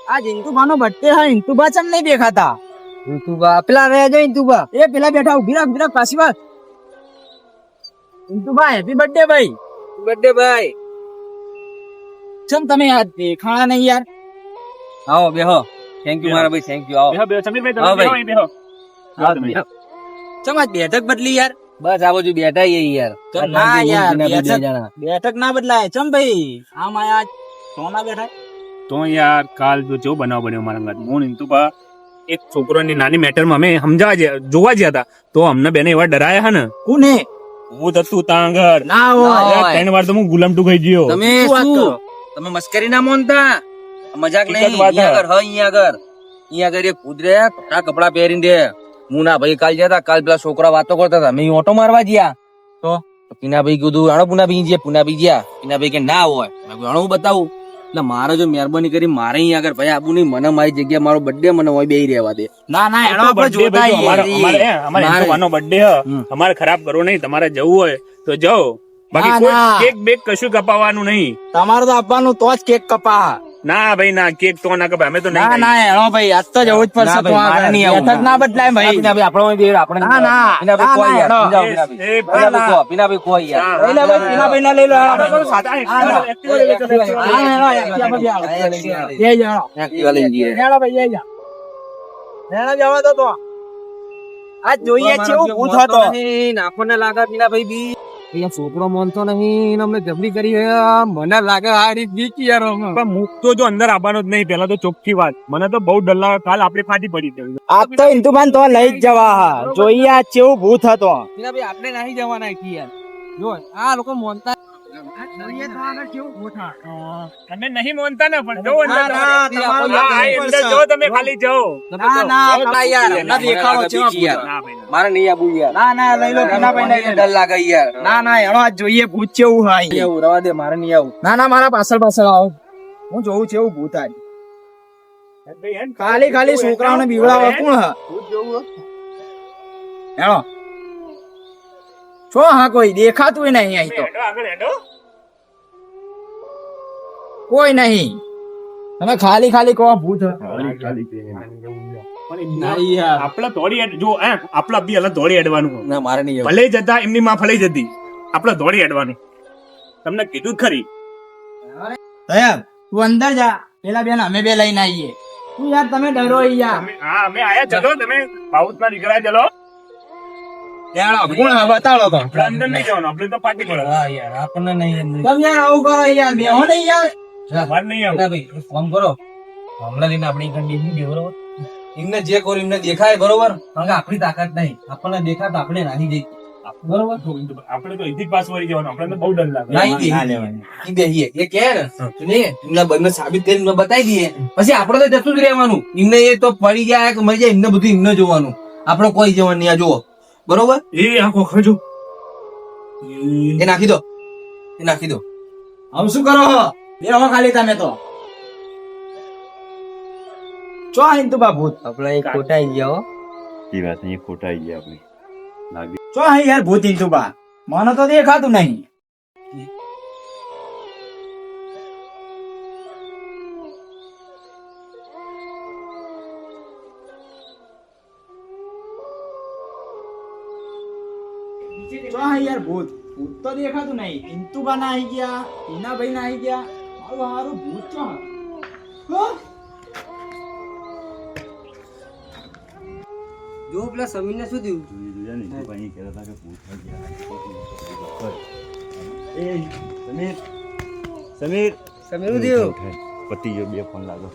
આ ઇન્તુબાનો બર્થડે હે, ઇન્તુબા ચમ નહીં દેખાતા? ઇન્તુબા પેલા રહ્યા જો ઇન્તુબા. એ પેલા બેઠા, ઉભી રાખ પાછી વાત. ઇન્તુબા હેપી બર્થડે ભાઈ. બર્થડે ભાઈ. ચમ તમે યાર દેખાણા નહીં યાર? આવો બેહો. થેન્ક યુ મારા ભાઈ, થેન્ક યુ. આવો બેહો સમીરભાઈ, હા તમે ભાઈ. બેહો અહીં બેહો. ચમ આજ બેઠક બદલી યાર? બસ આ બાજુ બેઠા છીએ યાર. ના યાર, બે બેઠક- જણા. બેઠક ના બદલાય. ચમ ભાઈ આમ આયા સોના બેઠા? તો યાર કાલ જો બનાવ બન્યો મારા ઘર હું ઇન્તુબા એક છોકરોની નાની મેટરમાં અમે જોવા ગયા હતા તો અમને બેને એવા ડરાયા હે ને. કોને? હું હતું તાંગર ના હોય. યાર, 3 વાર તો હું ગુલામ ટુ ખાઈ ગયો. તમે શું વાત કરો? તમે મસ્કરી ના મોનતા મજાક એક જ નહીં. વાત હે. અહીંયા આગળ એક કૂતરે ખોટા કપડા પહેરીને દે. હું ના ભાઈ કાલ જતા, કાલ પેલા છોકરા વાતો કરતા હતા, મેં ઓટો મારવા ગયા તો પીનાભાઈ કીધું આણો પુનાભાઈ ગયા. પુનાભાઈ ગયા, પીનાભાઈ કે ના હોય. મેં કીધું આણો હું બતાવું. એટલે મારે જો મહેરબાની કરી મારે અહીંયા આગળ ભાઈ આબુ નહીં, મને મારી જગ્યા મારો બર્થડે મને હોય બેહી રહેવા દે. ના ના, એનો આપણે birthday જોતા ભાઈ, આવીએ. અમારે મારે- ઇન્તુબાનો birthday હે. અમારે ખરાબ કરવો નહીં. તમારે જવું હોય તો જાઓ, બાકી ના, કોઈ ના. કેક બેક કશું કપાવવાનું નહીં. તમારે તો આપવાનું તો જ કેક કપા. ના ભાઈ ના, કેક તો ના કપાય. અમે તો નહીં ના ખાઈએ. ના, એનો ભાઈ આજ તો જવું જ પડશે. ના ભાઈ, તો મારે આગળ નહીં આવું. બેઠક ના બદલાય ભાઈ. પીનાભાઈ આપણો હોય બેહી રહો, આપણે ના, ના. પીનાભાઈ કોઈ યાર. ના, ના, સમજાવો પીનાભાઈ. એ પીનાભાઈ કહો, પીનાભાઈ કોઈ યાર. લઈ લે ભાઈ, પીનાભાઈ ના લઈ લો. આપણે તો સાદા Activa લઈ લો, Activa લઈ લો. હા, એનો Activa પર બી આવો. જઈ જાઓ. Activa લઈને જઈએ. હેડો ભાઈ, જઈ જાઓ. હેડો જવા દો તો. આજ જોઈએ કેવું ભૂત હતો. આપણને લાગે પીનાભાઈ બી અહીંયા છોકરો માનતો નહીં ને અમને જબરી કરી હે. મને લાગે આ રીત બીક યાર અમે. પણ મુખ તો જો અંદર આવવાનો જ નહીં. પેલા તો ચોખ્ખી વાત, મને તો બહુ ડર લાગે. કાલ આપડી ફાટી પડી હતી. આજ તો ઇન્દુબાન તો લઈ જ જવા હા. જોઈએ આજ કેવું ભૂત હતો. પીનાભાઈ આપણે નહીં જવાના અહીંથી યાર. જો આ લોકો માનતા તમે નહીં માનતા ને, પણ જો ના, ના, તમારું હા, આ અંદર જો તમે ખાલી જાઓ. ના ના યાર, ના દેખાડો છે બીક યાર. ના ભાઈ, ના. મારે નહીં આવું યાર. ના ના, લઈ લો પીનાભાઈ લઈ લો. ડર લાગે યાર. ના ના, એનો આજ જોઈએ ભૂત કેવું હા નહીં આવું, રવા દે, મારે નહીં આવું. ના ના, મારા પાછળ આવો. હું જોઉં છું એવું ભૂત આજ. ભાઈ, એમ ખાલી છોકરાઓને બીવડાવવા કોણ હા? ભૂત જોવું. હેડો છો હા, કોઈ દેખાતું નહીં અહીં તો. હેડો, આગળ હેડો. કોઈ નહીં. તમે ખાલી કહો ભૂત હે. આપડે દોડી જો આપડે બી અલગ દોડી હેડવાનું. ના મારે નહીં આવું. ભલે જતા એમની માં ફલાઈ જતી, આપડે દોડી હેડવાનું. તમને કીધું જ ખરી. સાહેબ તું અંદર જા, પેલા બેન અમે બે લઈને આવીએ. તું યાર તમે ડરો યાર. હા, અમે આયા. ચલો તમે બાઉત ના દીકરા, ચલો. કોણ બતાડો તો. આપણે અંદર નહીં જવાનું, આપણે તો પાર્ટી કરો. હા યાર, આપણને નહીં. તમે યાર આવું કરો યાર, બેહો નહીં યાર. વાર નહીં આવું. ભાઈ ફોન કરો. હમણાં લઈને આપણી કંડીની દે બરોબર. એમને જે કરો એમને દેખાય બરોબર. કારણ કે આપણી તાકાત નહીં. આપણને દેખાય તો આપણે નાહી જઈએ બરોબર. આપણે તો અહીંથી જ પાસ વળી જવાનું. આપણે તો બહુ ડર લાગે. નાહી જઈએ. ઈ બેહીએ. એ કહે ને ને એમના બંને સાબિત કરીને એમને બતાવી દઈએ. પછી આપણે તો જતું જ રહેવાનું. એમને એ તો પડી જાય કે મરી જાય એમને બધું એમને જોવાનું. આપણે કોઈ જવાનું નહીં. આ જુઓ બરોબર. એ આખો ખજો. એ નાખી દો. એ નાખી દો. હવે શું કરો હો? બેહો ખાલી તમે તો. ચો હિન્દુબા ભૂત. આપણે એક ખોટા આવી ગયા હો. એ વાત અહીં ખોટા આવી ગયા આપણે લાગે. ચો અહીં યાર ભૂત હિન્દુબા. મને તો દેખાતું નહીં. ચો અહીં યાર ભૂત. ભૂત તો દેખાતું નહીં. હિન્દુબા ના આવી ગયા, હિનાભાઈ ના આવી ગયા. મારું હારું ભૂત ચો. જો પેલા સમીરને શું થયું? જોયા ને તો અહીં કહેતા હતા કે ભૂત થઈ ગયા. એ સમીર સમીર સમીર શું થયું? ઉઠાય. પતી ગયો, 2 ફોન લાગો.